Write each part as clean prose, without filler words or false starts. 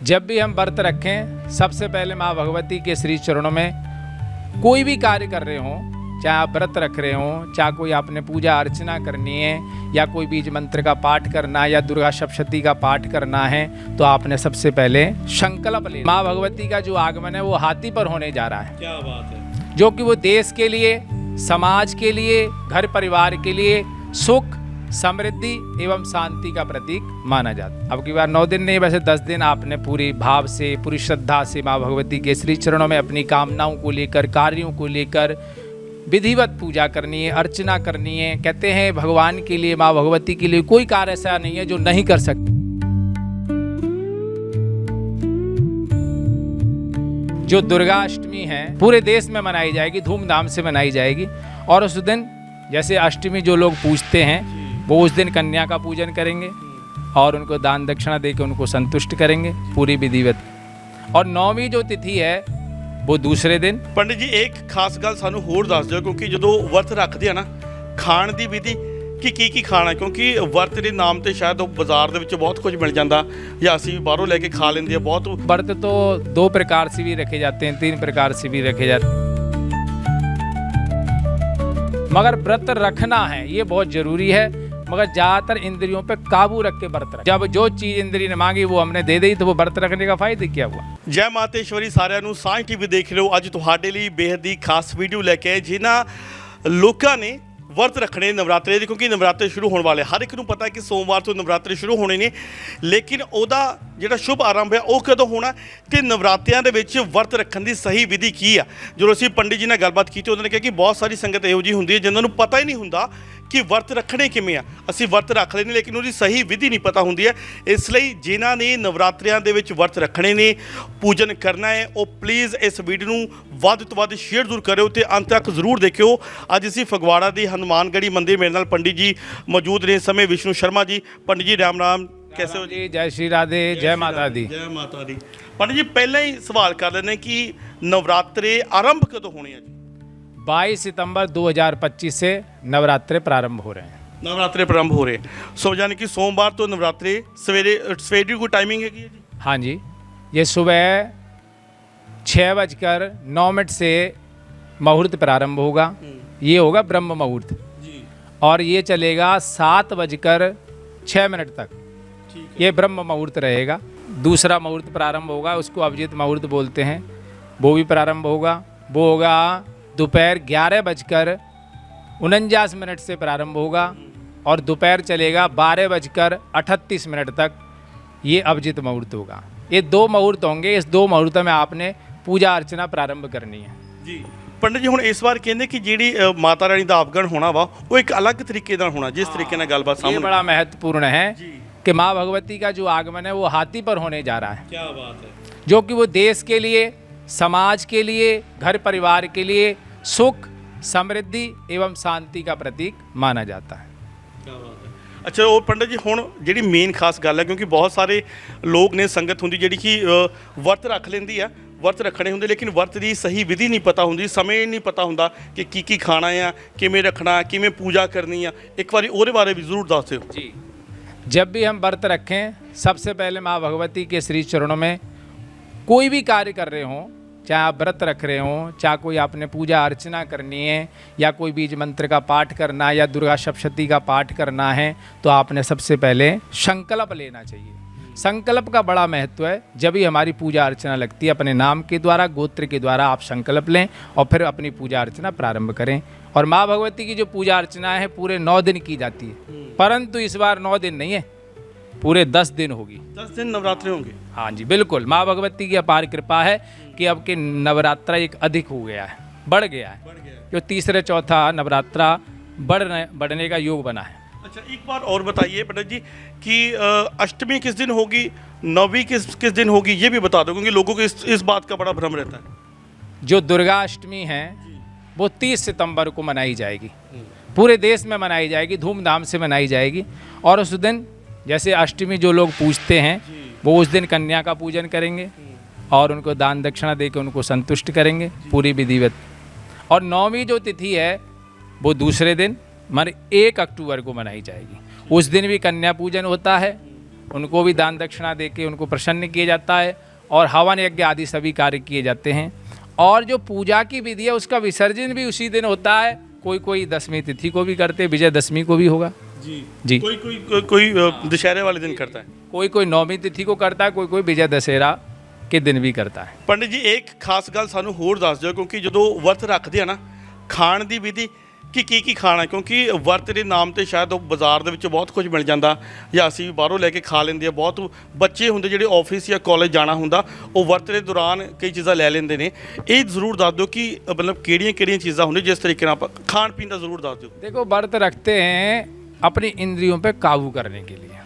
जब भी हम व्रत रखें, सबसे पहले माँ भगवती के श्री चरणों में कोई भी कार्य कर रहे हों, चाहे आप व्रत रख रहे हों, चाहे कोई आपने पूजा अर्चना करनी है या कोई बीज मंत्र का पाठ करना है या दुर्गा सप्तशती का पाठ करना है, तो आपने सबसे पहले संकल्प लेना। माँ भगवती का जो आगमन है वो हाथी पर होने जा रहा है। क्या बात है। जो कि वो देश के लिए, समाज के लिए, घर परिवार के लिए सुख, समृद्धि एवं शांति का प्रतीक माना जाता है। अब की बार 9 दिन नहीं, वैसे 10 दिन आपने पूरी भाव से, पूरी श्रद्धा से माँ भगवती के श्री चरणों में अपनी कामनाओं को लेकर, कार्यों को लेकर विधिवत पूजा करनी है, अर्चना करनी है। कहते हैं भगवान के लिए, माँ भगवती के लिए कोई कार्य ऐसा नहीं है जो नहीं कर सकते। जो दुर्गा अष्टमी है पूरे देश में मनाई जाएगी, धूमधाम से मनाई जाएगी। और उस दिन जैसे अष्टमी जो लोग पूजते हैं वो उस दिन कन्या का पूजन करेंगे और उनको दान दक्षिणा देकर उनको संतुष्ट करेंगे पूरी विधिवत। और 9वीं जो तिथि है वो दूसरे दिन। पंडित जी एक खास गल सानू होर दस दिओ, क्योंकि जो वर्त रखते हैं ना, खाण की विधि की खाना, क्योंकि वर्त के नाम से शायद बाजार ਦੇ ਵਿੱਚ बहुत कुछ मिल जाता या असी बाहरों लेके खा लेंगे हैं। बहुत व्रत तो 2 प्रकार से भी रखे जाते हैं, 3 प्रकार से भी रखे जाते हैं, मगर व्रत रखना है ये बहुत जरूरी है। मगर ज़्यादातर इंद्रियों पे काबू रख के व्रत रख। जब जो चीज़ इंद्री ने मांगी वो हमने दे दी, तो वो व्रत रखने का फायदा क्या हुआ। जय मातेश्वरी साਰਿਆਂ ਨੂੰ। ਸਾਂਝ ਟੀਵੀ ਦੇਖ ਰਹੇ ਹੋ। ਅੱਜ ਤੁਹਾਡੇ ਲਈ ਬੇहद ही खास ਵੀਡੀਓ ਲੈ ਕੇ ਆਏ ਜਿਨ੍ਹਾਂ ਲੋਕਾਂ ਨੇ ਵਰਤ ਰੱਖਣੇ ਨਵਰਾਤਰੇ ਦੇ, ਕਿਉਂਕਿ ਨਵਰਾਤਰੇ ਸ਼ੁਰੂ ਹੋਣ ਵਾਲੇ। ਹਰ ਇੱਕ ਨੂੰ ਪਤਾ ਕਿ ਸੋਮਵਾਰ ਤੋਂ ਨਵਰਾਤਰੇ ਸ਼ੁਰੂ ਹੋਣੇ ਨੇ, ਲੇਕਿਨ ਉਹਦਾ ਜਿਹੜਾ ਸ਼ੁਭ ਆਰੰਭ ਹੈ ਉਹ ਕਦੋਂ ਹੋਣਾ ਤੇ ਨਵਰਾਤਿਆਂ ਦੇ ਵਿੱਚ ਵਰਤ ਰੱਖਣ ਦੀ ਸਹੀ ਵਿਧੀ ਕੀ ਆ। ਜਦੋਂ ਅਸੀਂ ਪੰਡਿਤ ਜੀ ਨਾਲ ਗੱਲਬਾਤ ਕੀਤੀ, ਉਹਨਾਂ ਨੇ ਕਿਹਾ ਕਿ ਬਹੁਤ ਸਾਰੀ ਸੰਗਤ ਇਹੋ ਜਿਹੀ ਹੁੰਦੀ ਹੈ ਜਿਨ੍ਹਾਂ ਨੂੰ ਪਤਾ ਹੀ ਨਹੀਂ ਹੁੰਦਾ ਕਿ ਵਰਤ ਰੱਖਣੇ ਕਿਵੇਂ ਆ। ਅਸੀਂ ਵਰਤ ਰੱਖ ਲੈਂਦੇ ਲੇਕਿਨ ਉਹਦੀ ਸਹੀ ਵਿਧੀ ਨਹੀਂ ਪਤਾ ਹੁੰਦੀ ਹੈ। ਇਸ ਲਈ ਜਿਨ੍ਹਾਂ ਨੇ ਨਵਰਾਤਰਿਆਂ ਦੇ ਵਿੱਚ ਵਰਤ ਰੱਖਣੇ ਨੇ, ਪੂਜਨ ਕਰਨਾ ਹੈ, ਉਹ ਪਲੀਜ਼ ਇਸ ਵੀਡੀਓ ਨੂੰ ਵੱਧ ਤੋਂ ਵੱਧ ਸ਼ੇਅਰ ਜ਼ਰੂਰ ਕਰਿਓ ਤੇ ਅੰਤ ਤੱਕ ਜ਼ਰੂਰ ਦੇਖਿਓ। ਅੱਜ ਅਸੀਂ ਫਗਵਾੜਾ ਦੀ ਹਨੂਮਾਨਗढ़ी ਮੰਦਿਰ, ਮੇਰੇ ਨਾਲ ਪੰਡਿਤ ਜੀ ਮੌਜੂਦ ਨੇ ਇਸ ਸਮੇਂ, विष्णु शर्मा जी। पंडित जी राम राम, कैसे हो जी? जय श्री राधे, जय माता दी। जय माता दी। पंडित जी पहले ही सवाल कर लेने कि नवरात्रे आरंभ कदों होने हैं जी? 22 सितंबर 2025 से नवरात्रे प्रारंभ हो रहे हैं। नवरात्रे प्रारंभ हो रहे हैं, सो यानी कि सोमवार तो नवरात्रे सवेरे को टाइमिंग है जी? हाँ जी, ये सुबह 6:09 से मुहूर्त प्रारंभ होगा। ये होगा ब्रह्म मुहूर्त जी, और ये चलेगा 7:06 तक। ये ब्रह्म मुहूर्त रहेगा। दूसरा मुहूर्त प्रारंभ होगा, उसको अभिजीत मुहूर्त बोलते हैं, वो भी प्रारंभ होगा। वो होगा दोपहर 11:49 से प्रारंभ होगा और दोपहर चलेगा 12:38 तक। ये अभिजीत मुहूर्त होगा। ये 2 मुहूर्त होंगे। इस 2 मुहूर्त में आपने पूजा अर्चना प्रारंभ करनी है जी। पंडित जी हुण इस बार कहते कि जी माता रानी का आगमन होना वा वो एक अलग तरीके नाल होना, जिस तरीके नाल गलबात सामने। ये बड़ा महत्वपूर्ण है जी कि माँ भगवती का जो आगमन है वो हाथी पर होने जा रहा है। क्या बात है। जो कि वो देश के लिए, समाज के लिए, घर परिवार के लिए सुख, समृद्धि एवं शांति का प्रतीक माना जाता है। क्या बात है। अच्छा और पंडित जी हुण जिहड़ी मेन खास गल है, क्योंकि बहुत सारे लोग ने, संगत हुंदी जिहड़ी कि वर्त रख लैंदी है, वर्त रखने होंगे लेकिन वर्त की सही विधि नहीं पता होंगी, समय नहीं पता होंदा कि की खाना है, किवें रखना, किवें पूजा करनी है। एक बार उहदे बारे भी जरूर दस दिओ जी। जब भी हम व्रत रखें, सबसे पहले माँ भगवती के श्री चरणों में कोई भी कार्य कर रहे हों, चाहे आप व्रत रख रहे हों, चाहे कोई आपने पूजा अर्चना करनी है या कोई बीज मंत्र का पाठ करना है या दुर्गा सप्तशती का पाठ करना है, तो आपने सबसे पहले संकल्प लेना चाहिए। संकल्प का बड़ा महत्व है। जब भी हमारी पूजा अर्चना लगती है, अपने नाम के द्वारा, गोत्र के द्वारा आप संकल्प लें और फिर अपनी पूजा अर्चना प्रारंभ करें। और माँ भगवती की जो पूजा अर्चना है पूरे 9 दिन की जाती है, परंतु इस बार 9 दिन नहीं है, पूरे 10 दिन होगी। 10 दिन नवरात्रे होंगे। हाँ जी बिल्कुल, माँ भगवती की अपार कृपा है कि अब के नवरात्रा एक अधिक हो गया है, बढ़ गया है। जो तीसरे चौथा नवरात्रा बढ़ने का योग बना है। अच्छा एक बार और बताइए पंडित जी कि अष्टमी किस दिन होगी, 9वीं किस दिन होगी, ये भी बता दो, क्योंकि लोगों को इस बात का बड़ा भ्रम रहता है। जो दुर्गा अष्टमी है वो 30 सितंबर को मनाई जाएगी, पूरे देश में मनाई जाएगी, धूमधाम से मनाई जाएगी। और उस दिन जैसे अष्टमी जो लोग पूजते हैं वो उस दिन कन्या का पूजन करेंगे और उनको दान दक्षिणा देकर उनको संतुष्ट करेंगे पूरी विधिवत। और 9वीं जो तिथि है वो दूसरे दिन माने 1 अक्टूबर को मनाई जाएगी। उस दिन भी कन्या पूजन होता है उनको भी दान दक्षिणा दे के उनको प्रसन्न किया जाता है और हवन यज्ञ आदि सभी कार्य किए जाते हैं। और जो पूजा की विधि है उसका विसर्जन भी उसी दिन होता है। कोई दशमी तिथि को भी करते हैं, विजयदशमी को भी होगा जी। कोई दशहरे वाले दिन करता है, कोई नौवीं तिथि को करता है, कोई विजय दशहरा के दिन भी करता है। पंडित जी एक खास गल सानू होर दस दिओ, क्योंकि जो वर्त रखते हैं ना खाण की विधि की खाना, क्योंकि वर्त के नाम से शायद बाजार ਦੇ ਵਿੱਚ बहुत कुछ मिल जाता या ਅਸੀਂ ਵੀ ਬਾਹਰੋਂ ਲੈ ਕੇ ਖਾ ਲੈਂਦੇ ਆ। ਬਹੁਤ ਬੱਚੇ ਹੁੰਦੇ ਜਿਹੜੇ ਆਫਿਸ ਜਾਂ ਕਾਲਜ ਜਾਣਾ ਹੁੰਦਾ ਉਹ ਵਰਤ ਦੇ ਦੌਰਾਨ ਕਈ ਚੀਜ਼ਾਂ ਲੈ ਲੈਂਦੇ ਨੇ। ਇਹ ਜ਼ਰੂਰ ਦੱਸ ਦਿਓ ਕਿ मतलब ਕਿਹੜੀਆਂ ਚੀਜ਼ਾਂ ਹੁੰਦੀਆਂ जिस तरीके ਨਾਲ ਆਪਾਂ ਖਾਣ ਪੀਣ ਦਾ ਜ਼ਰੂਰ ਦੱਸ ਦਿਓ। देखो व्रत रखते हैं अपनी इंद्रियों पे काबू करने के लिए।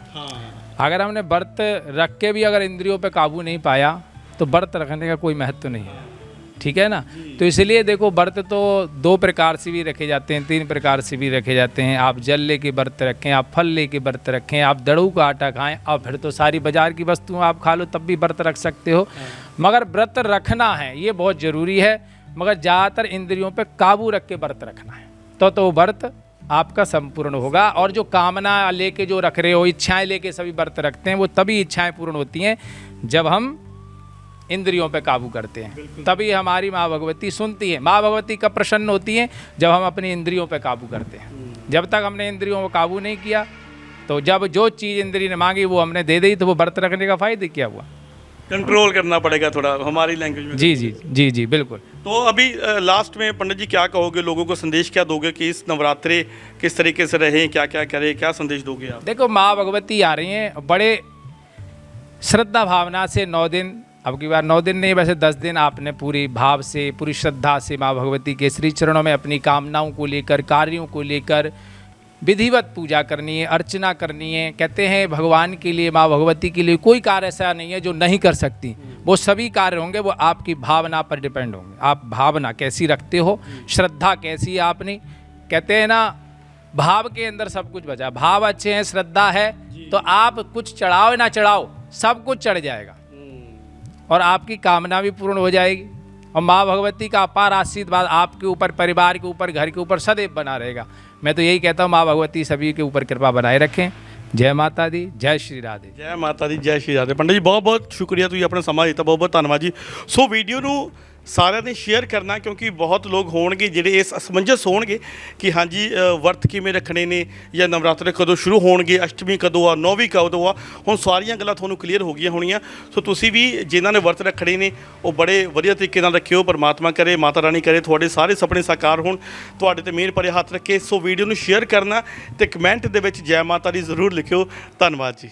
अगर हमने व्रत रख के भी अगर इंद्रियों पे काबू नहीं पाया तो व्रत रखने का कोई महत्व नहीं है, ठीक है ना। तो इसलिए देखो व्रत तो 2 प्रकार से भी रखे जाते हैं, 3 प्रकार से भी रखे जाते हैं। आप जल लेके व्रत रखें, आप फल लेके व्रत रखें, आप दड़ू का आटा खाएं और फिर तो सारी बाजार की वस्तुएं आप खा लो तब भी व्रत रख सकते हो। मगर व्रत रखना है ये बहुत ज़रूरी है, मगर ज़्यादातर इंद्रियों पे काबू रख के व्रत रखना है तो व्रत आपका संपूर्ण होगा। और जो कामना लेके जो रख रहे हो, इच्छाएं लेके सभी व्रत रखते हैं, वो तभी इच्छाएं पूर्ण होती हैं जब हम इंद्रियों पे काबू करते हैं। तभी हमारी माँ भगवती सुनती है। माँ भगवती कब प्रसन्न होती हैं? जब हम अपनी इंद्रियों पे काबू करते हैं। जब तक हमने इंद्रियों पर काबू नहीं किया तो जब जो चीज़ इंद्री ने मांगी वो हमने दे दी तो वो व्रत रखने का फायदा क्या हुआ? कंट्रोल करना पड़ेगा थोड़ा हमारी लैंग्वेज में। जी बिल्कुल। तो अभी लास्ट में पंडित जी क्या कहोगे, लोगों को संदेश क्या दोगे कि इस नवरात्रे किस तरीके से रहें, क्या क्या करें, क्या संदेश दोगे आप? देखो माँ भगवती आ रही हैं, बड़े श्रद्धा भावना से 9 दिन, अब की बार 9 दिन नहीं वैसे 10 दिन आपने पूरी भाव से पूरी श्रद्धा से माँ भगवती के श्री चरणों में अपनी कामनाओं को लेकर, कार्यों को लेकर विधिवत पूजा करनी है, अर्चना करनी है। कहते हैं भगवान के लिए, माँ भगवती के लिए कोई कार्य ऐसा नहीं है जो नहीं कर सकती। वो सभी कार्य होंगे, वो आपकी भावना पर डिपेंड होंगे। आप भावना कैसी रखते हो, श्रद्धा कैसी है आपने। कहते हैं ना भाव के अंदर सब कुछ बचा। भाव अच्छे हैं, श्रद्धा है तो आप कुछ चढ़ाओ ना चढ़ाओ सब कुछ चढ़ जाएगा और आपकी कामना भी पूर्ण हो जाएगी। और माँ भगवती का अपार आशीर्वाद आपके ऊपर, परिवार के ऊपर, घर के ऊपर सदैव बना रहेगा। मैं तो यही कहता हूँ माँ भगवती सभी के ऊपर कृपा बनाए रखें। जय माता दी, जय श्री राधे। जय माता दी, जय श्री राधे। पंडित जी बहुत बहुत शुक्रिया, तुझे अपना समा दिता, बहुत बहुत धन्यवाद जी। सो वीडियो ਨੂੰ ਸਾਰਿਆਂ ਨੇ ਸ਼ੇਅਰ ਕਰਨਾ, ਕਿਉਂਕਿ ਬਹੁਤ ਲੋਕ ਹੋਣਗੇ ਜਿਹੜੇ ਇਸ ਅਸਮੰਜਸ ਹੋਣਗੇ ਕਿ ਹਾਂਜੀ ਵਰਤ ਕਿਵੇਂ ਰੱਖਣੇ ਨੇ ਜਾਂ ਨਵਰਾਤਰੇ ਕਦੋਂ ਸ਼ੁਰੂ ਹੋਣਗੇ, ਅਸ਼ਟਮੀ ਕਦੋਂ ਆ, 9ਵੀਂ ਕਦੋਂ ਆ। ਹੁਣ ਸਾਰੀਆਂ ਗੱਲਾਂ ਤੁਹਾਨੂੰ ਕਲੀਅਰ ਹੋ ਗਈਆਂ ਹੋਣੀਆਂ। ਸੋ ਤੁਸੀਂ ਵੀ ਜਿਨ੍ਹਾਂ ਨੇ ਵਰਤ ਰੱਖਣੇ ਨੇ ਉਹ ਬੜੇ ਵਧੀਆ ਤਰੀਕੇ ਨਾਲ ਰੱਖਿਓ। ਪਰਮਾਤਮਾ ਕਰੇ, ਮਾਤਾ ਰਾਣੀ ਕਰੇ ਤੁਹਾਡੇ ਸਾਰੇ ਸੁਪਨੇ ਸਾਕਾਰ ਹੋਣ, ਤੁਹਾਡੇ ਤੇ ਮਿਹਰ ਭਰੇ ਹੱਥ ਰੱਖੇ। ਸੋ ਵੀਡੀਓ ਨੂੰ ਸ਼ੇਅਰ ਕਰਨਾ ਤੇ ਕਮੈਂਟ ਦੇ ਵਿੱਚ ਜੈ ਮਾਤਾ ਦੀ ਜ਼ਰੂਰ ਲਿਖਿਓ। ਧੰਨਵਾਦ ਜੀ।